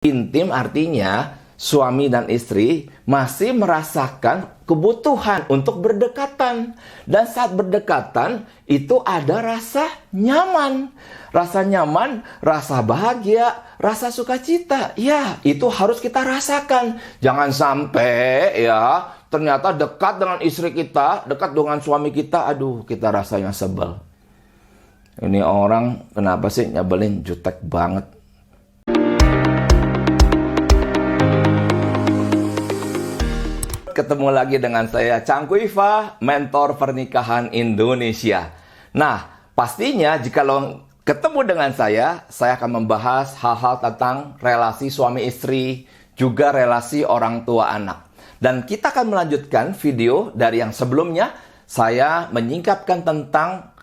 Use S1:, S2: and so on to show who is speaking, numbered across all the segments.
S1: Intim artinya suami dan istri masih merasakan kebutuhan untuk berdekatan. Dan saat berdekatan itu ada rasa nyaman. Rasa nyaman, rasa bahagia, rasa sukacita. Ya, itu harus kita rasakan. Jangan sampai ya ternyata dekat dengan istri kita, dekat dengan suami kita, aduh kita rasanya sebel. Ini orang kenapa sih nyebelin, jutek banget. Ketemu lagi dengan saya Cangku Iva, mentor pernikahan Indonesia. Nah, pastinya jika lo ketemu dengan saya akan membahas hal-hal tentang relasi suami istri, juga relasi orang tua anak. Dan kita akan melanjutkan video dari yang sebelumnya. Saya menyingkapkan tentang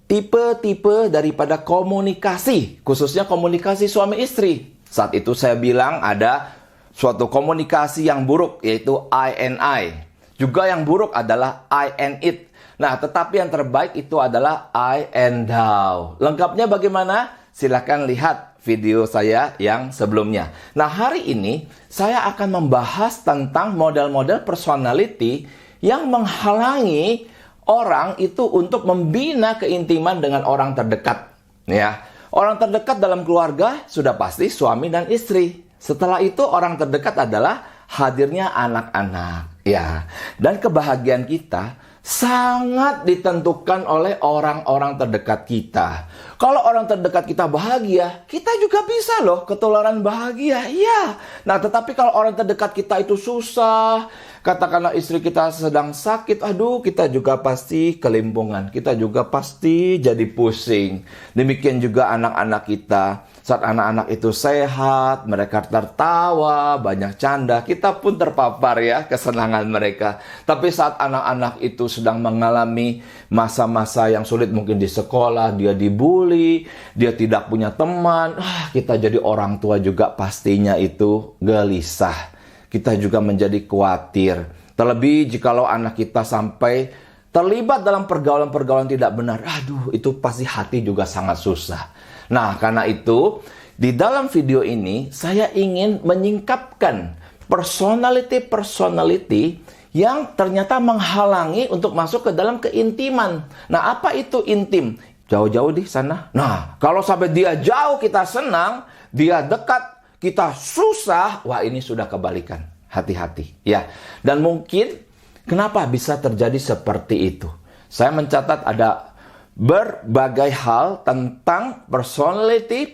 S1: tipe-tipe daripada komunikasi, khususnya komunikasi suami istri. Saat itu saya bilang ada suatu komunikasi yang buruk, yaitu I and I. Juga yang buruk adalah I and it. Nah, tetapi yang terbaik itu adalah I and thou. Lengkapnya bagaimana? Silahkan lihat video saya yang sebelumnya. Nah, hari ini saya akan membahas tentang model-model personality yang menghalangi orang itu untuk membina keintiman dengan orang terdekat. Ya, orang terdekat dalam keluarga sudah pasti suami dan istri. Setelah itu orang terdekat adalah hadirnya anak-anak. Ya, dan kebahagiaan kita sangat ditentukan oleh orang-orang terdekat kita. Kalau orang terdekat kita bahagia, kita juga bisa loh ketularan bahagia. Ya. Nah, tetapi kalau orang terdekat kita itu susah, katakanlah istri kita sedang sakit, aduh kita juga pasti kelimpungan. Kita juga pasti jadi pusing. Demikian juga anak-anak kita. Saat anak-anak itu sehat, mereka tertawa, banyak canda, kita pun terpapar ya kesenangan mereka. Tapi saat anak-anak itu sedang mengalami masa-masa yang sulit, mungkin di sekolah, dia dibully, dia tidak punya teman, kita jadi orang tua juga pastinya itu gelisah. Kita juga menjadi khawatir. Terlebih jikalau anak kita sampai terlibat dalam pergaulan-pergaulan tidak benar, aduh itu pasti hati juga sangat susah. Nah, karena itu, di dalam video ini, saya ingin menyingkapkan personality yang ternyata menghalangi untuk masuk ke dalam keintiman. Nah, apa itu intim? Jauh-jauh di sana. Nah, kalau sampai dia jauh kita senang, dia dekat kita susah, wah ini sudah kebalikan. Hati-hati. Ya. Dan mungkin, kenapa bisa terjadi seperti itu? Saya mencatat ada berbagai hal tentang personality.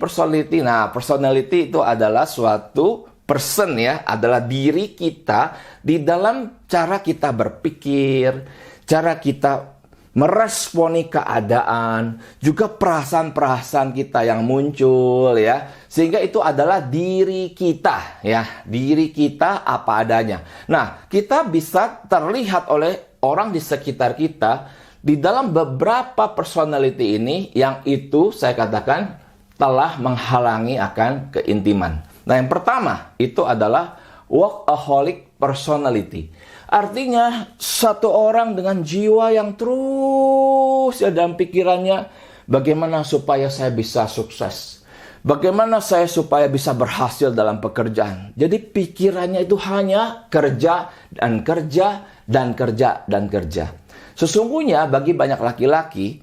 S1: Nah, personality itu adalah suatu person ya, adalah diri kita di dalam cara kita berpikir, cara kita meresponi keadaan, juga perasaan-perasaan kita yang muncul ya. Sehingga itu adalah diri kita ya, diri kita apa adanya. Nah, kita bisa terlihat oleh orang di sekitar kita di dalam beberapa personality ini yang itu saya katakan telah menghalangi akan keintiman. Nah, yang pertama itu adalah workaholic personality. Artinya satu orang dengan jiwa yang terus ya dalam pikirannya, bagaimana supaya saya bisa sukses, bagaimana saya supaya bisa berhasil dalam pekerjaan. Jadi pikirannya itu hanya kerja dan kerja dan kerja dan kerja. Sesungguhnya bagi banyak laki-laki,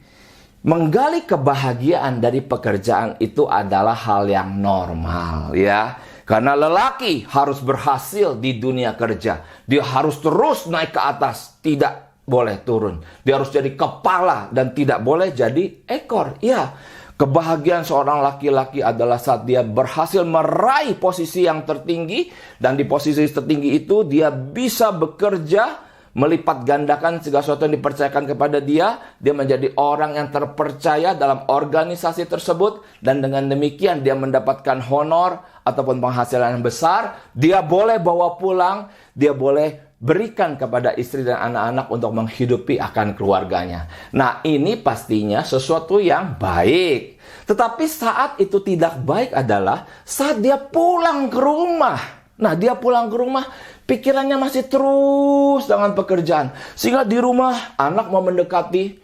S1: menggali kebahagiaan dari pekerjaan itu adalah hal yang normal ya. Karena lelaki harus berhasil di dunia kerja. Dia harus terus naik ke atas, tidak boleh turun. Dia harus jadi kepala dan tidak boleh jadi ekor. Ya, kebahagiaan seorang laki-laki adalah saat dia berhasil meraih posisi yang tertinggi. Dan di posisi tertinggi itu dia bisa bekerja, melipat gandakan segala sesuatu yang dipercayakan kepada dia. Dia menjadi orang yang terpercaya dalam organisasi tersebut. Dan dengan demikian dia mendapatkan honor ataupun penghasilan yang besar. Dia boleh bawa pulang. Dia boleh berikan kepada istri dan anak-anak untuk menghidupi akan keluarganya. Nah, ini pastinya sesuatu yang baik. Tetapi saat itu tidak baik adalah saat dia pulang ke rumah. Nah, dia pulang ke rumah, pikirannya masih terus dengan pekerjaan. Sehingga di rumah, anak mau mendekati,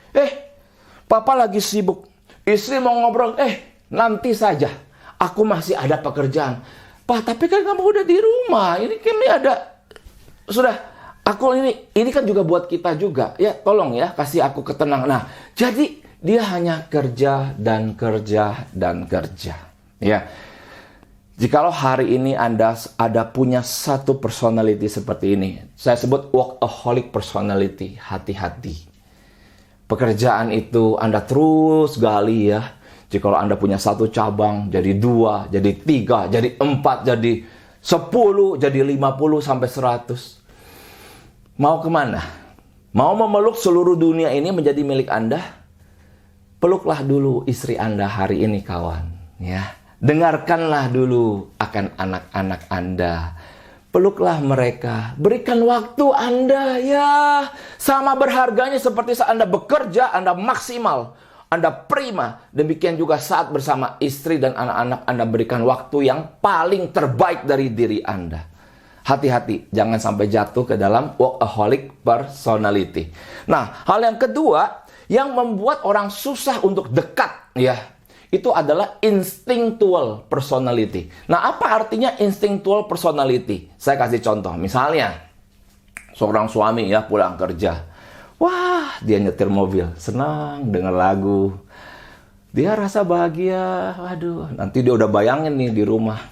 S1: papa lagi sibuk. Istri mau ngobrol, nanti saja. Aku masih ada pekerjaan. Pak, tapi kan kamu udah di rumah. Ini ada, sudah, aku ini kan juga buat kita juga. Ya, tolong ya, kasih aku ketenangan. Nah, jadi dia hanya kerja dan kerja dan kerja. Ya, jikalau hari ini Anda ada punya satu personality seperti ini, saya sebut workaholic personality, hati-hati. Pekerjaan itu Anda terus gali ya. Jikalau Anda punya satu cabang, jadi 2, jadi 3, jadi 4, jadi 10, jadi 50, sampai 100. Mau kemana? Mau memeluk seluruh dunia ini menjadi milik Anda? Peluklah dulu istri Anda hari ini, kawan. Ya, dengarkanlah dulu akan anak-anak Anda. Peluklah mereka, berikan waktu Anda ya. Sama berharganya seperti saat Anda bekerja, Anda maksimal, Anda prima. Demikian juga saat bersama istri dan anak-anak Anda berikan waktu yang paling terbaik dari diri Anda. Hati-hati, jangan sampai jatuh ke dalam workaholic personality. Nah, hal yang kedua yang membuat orang susah untuk dekat ya, itu adalah instinctual personality. Nah, apa artinya instinctual personality? Saya kasih contoh. Misalnya, seorang suami ya pulang kerja. Wah, dia nyetir mobil. Senang dengar lagu. Dia rasa bahagia. Waduh, nanti dia udah bayangin nih di rumah.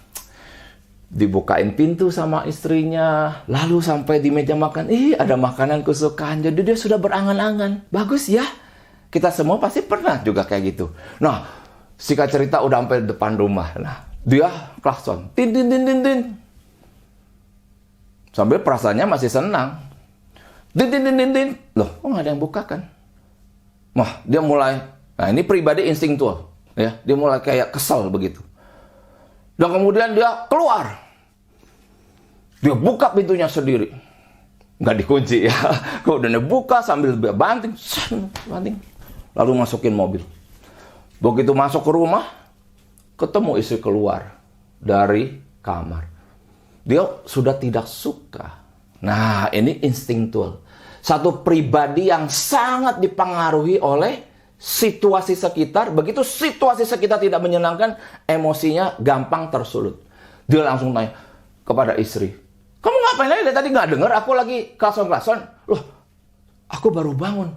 S1: Dibukain pintu sama istrinya. Lalu sampai di meja makan. Ada makanan kesukaan. Jadi dia sudah berangan-angan. Bagus ya. Kita semua pasti pernah juga kayak gitu. Nah, singkat cerita udah sampai depan rumah. Nah, dia klakson. Tin, tin, tin, tin, tin. Sambil perasaannya masih senang. Tin, tin, tin, tin, tin. Loh, kok nggak ada yang buka kan? Wah, dia mulai. Nah, ini pribadi instinktual. Ya, dia mulai kayak kesal begitu. Dan kemudian dia keluar. Dia buka pintunya sendiri. Nggak dikunci ya. Kemudian dia buka sambil banting. Banting. Lalu masukin mobil. Begitu masuk ke rumah, ketemu istri keluar dari kamar. Dia sudah tidak suka. Nah, ini instinktual. Satu pribadi yang sangat dipengaruhi oleh situasi sekitar. Begitu situasi sekitar tidak menyenangkan, emosinya gampang tersulut. Dia langsung tanya kepada istri, "Kamu ngapain aja? Tadi nggak dengar aku lagi klason-klason." Loh, aku baru bangun.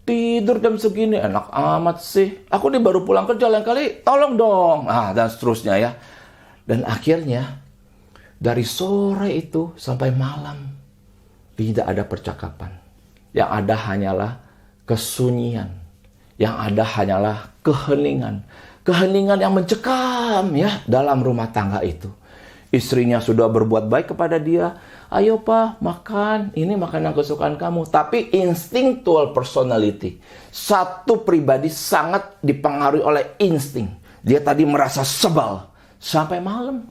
S1: Tidur jam segini, enak amat sih. Aku nih baru pulang kerja, lain kali tolong dong. Dan seterusnya ya. Dan akhirnya, dari sore itu sampai malam, tidak ada percakapan. Yang ada hanyalah kesunyian. Yang ada hanyalah keheningan. Keheningan yang mencekam ya dalam rumah tangga itu. Istrinya sudah berbuat baik kepada dia. "Ayo Pak, makan. Ini makanan kesukaan kamu." Tapi instinctual personality. Satu pribadi sangat dipengaruhi oleh insting. Dia tadi merasa sebal. Sampai malam.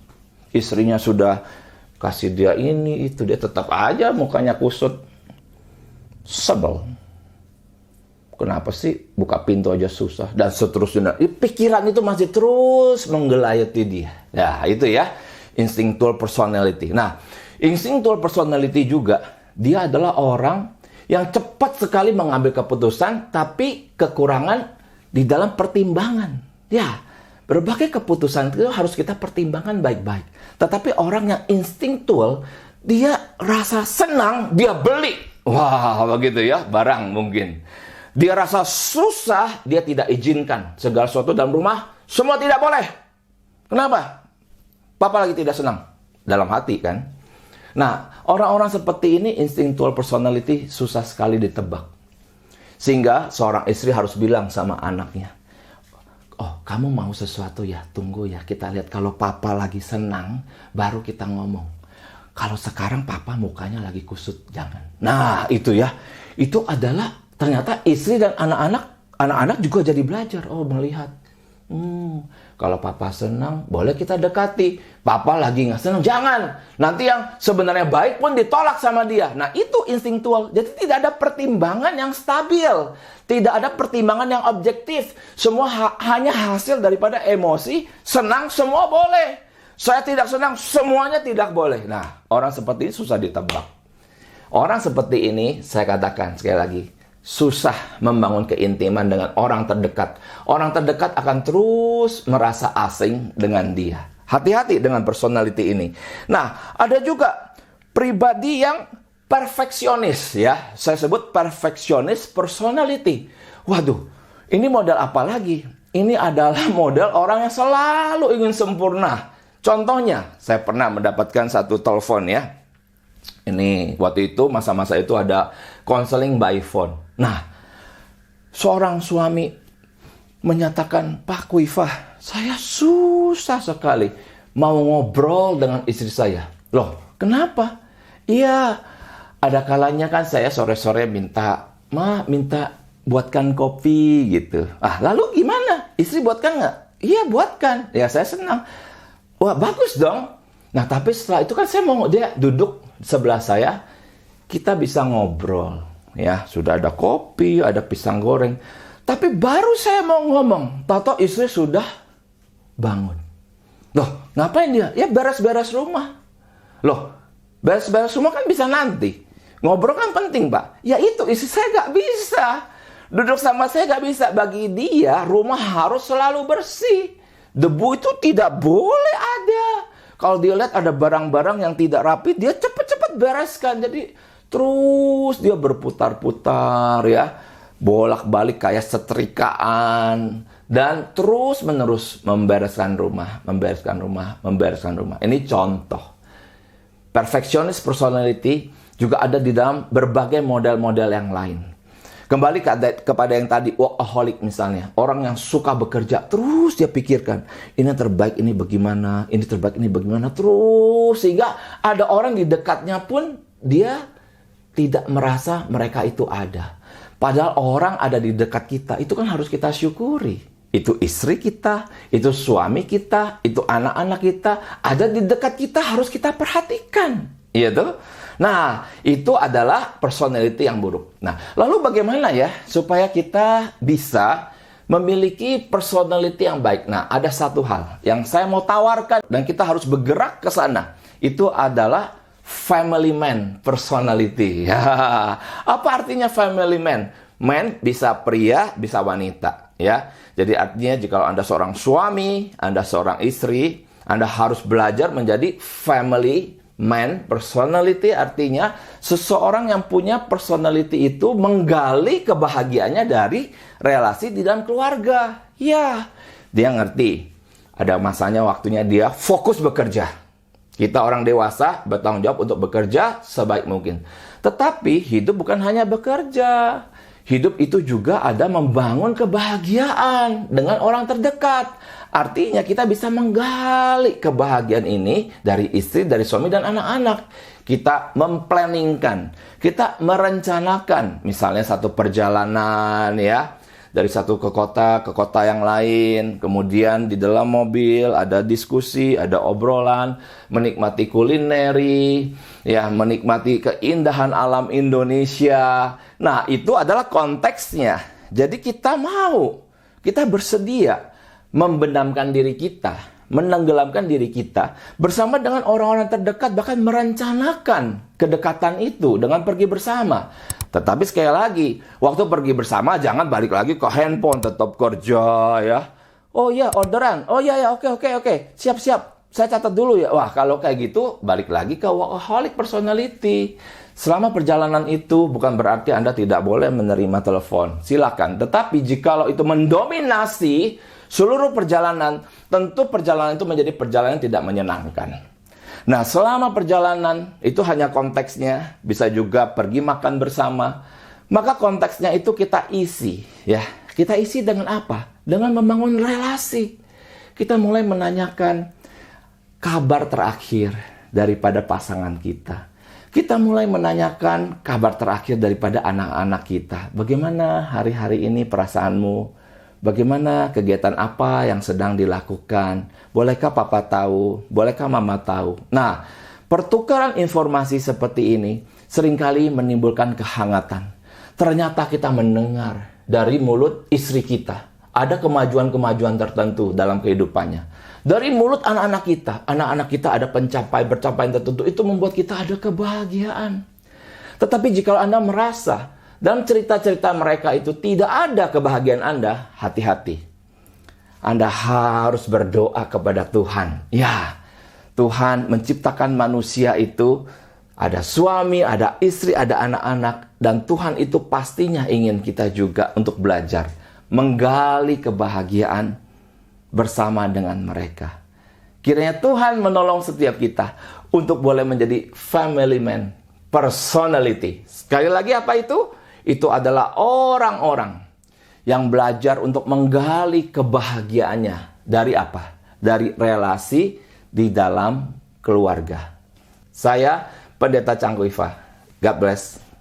S1: Istrinya sudah kasih dia ini, itu. Dia tetap aja mukanya kusut. Sebel. Kenapa sih buka pintu aja susah? Dan seterusnya. Pikiran itu masih terus menggelayati dia. Ya, itu ya. Instinctual personality. Nah, instinctual personality juga, dia adalah orang yang cepat sekali mengambil keputusan, tapi kekurangan di dalam pertimbangan. Ya, berbagai keputusan itu harus kita pertimbangkan baik-baik. Tetapi orang yang instinctual, dia rasa senang, dia beli. Wah, begitu ya, barang mungkin. Dia rasa susah, dia tidak izinkan. Segala sesuatu dalam rumah, semua tidak boleh. Kenapa? Papa lagi tidak senang. Dalam hati kan. Nah, orang-orang seperti ini instinctual personality susah sekali ditebak. Sehingga seorang istri harus bilang sama anaknya, "Oh, kamu mau sesuatu ya? Tunggu ya, kita lihat kalau papa lagi senang, baru kita ngomong. Kalau sekarang papa mukanya lagi kusut, jangan." Nah, itu ya. Itu adalah ternyata istri dan anak-anak juga jadi belajar. Oh, melihat. Kalau papa senang, boleh kita dekati. Papa lagi nggak senang, jangan. Nanti yang sebenarnya baik pun ditolak sama dia. Nah, itu instinktual. Jadi tidak ada pertimbangan yang stabil. Tidak ada pertimbangan yang objektif. Semua hanya hasil daripada emosi. Senang, semua boleh. Saya tidak senang, semuanya tidak boleh. Nah, orang seperti ini susah ditebak. Orang seperti ini, saya katakan sekali lagi, susah membangun keintiman dengan orang terdekat. Orang terdekat akan terus merasa asing dengan dia. Hati-hati dengan personality ini. Nah, ada juga pribadi yang perfeksionis ya. Saya sebut perfeksionis personality. Waduh, ini model apa lagi? Ini adalah model orang yang selalu ingin sempurna. Contohnya, saya pernah mendapatkan satu telepon ya. Ini waktu itu masa-masa itu ada counseling by phone. Nah, seorang suami menyatakan, Pak Kuifah, saya susah sekali mau ngobrol dengan istri saya. Loh, kenapa? Iya, ada kalanya kan saya sore-sore minta buatkan kopi gitu. Lalu gimana? Istri buatkan nggak? Iya, buatkan. Ya, saya senang. Wah, bagus dong. Nah, tapi setelah itu kan saya mau dia duduk sebelah saya, kita bisa ngobrol. Ya, sudah ada kopi, ada pisang goreng. Tapi baru saya mau ngomong, tahu istri sudah bangun. Loh, ngapain dia? Ya beres-beres rumah. Loh, beres-beres rumah kan bisa nanti. Ngobrol kan penting, Pak. Ya itu, istri saya nggak bisa. Duduk sama saya nggak bisa. Bagi dia, rumah harus selalu bersih. Debu itu tidak boleh ada. Kalau dia lihat ada barang-barang yang tidak rapi, dia cepat-cepat bereskan. Jadi terus dia berputar-putar ya. Bolak-balik kayak setrikaan. Dan terus-menerus membereskan rumah. Ini contoh. Perfectionist personality juga ada di dalam berbagai model-model yang lain. Kembali kepada yang tadi, workaholic misalnya. Orang yang suka bekerja, terus dia pikirkan, ini yang terbaik, ini bagaimana, ini terbaik, ini bagaimana. Terus, sehingga ada orang di dekatnya pun, dia tidak merasa mereka itu ada. Padahal orang ada di dekat kita, itu kan harus kita syukuri. Itu istri kita, itu suami kita, itu anak-anak kita, ada di dekat kita, harus kita perhatikan. Iya tuh? Nah, itu adalah personality yang buruk. Nah, lalu bagaimana ya supaya kita bisa memiliki personality yang baik? Nah, ada satu hal yang saya mau tawarkan dan kita harus bergerak ke sana. Itu adalah family man personality. Apa artinya family man? Man bisa pria, bisa wanita. Ya, jadi artinya jika Anda seorang suami, Anda seorang istri, Anda harus belajar menjadi family man personality. Artinya seseorang yang punya personality itu menggali kebahagiaannya dari relasi di dalam keluarga. Ya, dia ngerti ada masanya waktunya dia fokus bekerja. Kita orang dewasa bertanggung jawab untuk bekerja sebaik mungkin. Tetapi hidup bukan hanya bekerja. Hidup itu juga ada membangun kebahagiaan dengan orang terdekat. Artinya kita bisa menggali kebahagiaan ini dari istri, dari suami, dan anak-anak. Kita memplanningkan, kita merencanakan. Misalnya satu perjalanan ya, dari satu ke kota yang lain. Kemudian di dalam mobil ada diskusi, ada obrolan, menikmati kulineri, ya, menikmati keindahan alam Indonesia. Nah, itu adalah konteksnya. Jadi kita bersedia membenamkan diri kita, menenggelamkan diri kita bersama dengan orang-orang terdekat, bahkan merencanakan kedekatan itu dengan pergi bersama. Tetapi sekali lagi, waktu pergi bersama jangan balik lagi ke handphone, tetap kerja ya. Oh ya, orderan. Oh ya, oke. Siap. Saya catat dulu ya. Wah, kalau kayak gitu balik lagi ke workaholic personality. Selama perjalanan itu bukan berarti Anda tidak boleh menerima telepon. Silakan. Tetapi jikalau itu mendominasi seluruh perjalanan, tentu perjalanan itu menjadi perjalanan yang tidak menyenangkan. Nah, selama perjalanan itu hanya konteksnya, bisa juga pergi makan bersama. Maka konteksnya itu kita isi, ya. Kita isi dengan apa? Dengan membangun relasi. Kita mulai menanyakan kabar terakhir daripada pasangan kita. Kita mulai menanyakan kabar terakhir daripada anak-anak kita. Bagaimana hari-hari ini perasaanmu? Bagaimana kegiatan apa yang sedang dilakukan? Bolehkah papa tahu? Bolehkah mama tahu? Nah, pertukaran informasi seperti ini seringkali menimbulkan kehangatan. Ternyata kita mendengar dari mulut istri kita ada kemajuan-kemajuan tertentu dalam kehidupannya. Dari mulut anak-anak kita ada pencapaian tertentu. Itu membuat kita ada kebahagiaan. Tetapi jika Anda merasa dalam cerita-cerita mereka itu tidak ada kebahagiaan Anda, hati-hati. Anda harus berdoa kepada Tuhan. Ya, Tuhan menciptakan manusia itu, ada suami, ada istri, ada anak-anak. Dan Tuhan itu pastinya ingin kita juga untuk belajar menggali kebahagiaan bersama dengan mereka. Kiranya Tuhan menolong setiap kita untuk boleh menjadi family man, personality. Sekali lagi apa itu? Itu adalah orang-orang yang belajar untuk menggali kebahagiaannya. Dari apa? Dari relasi di dalam keluarga. Saya Pendeta Changku Iva. God bless.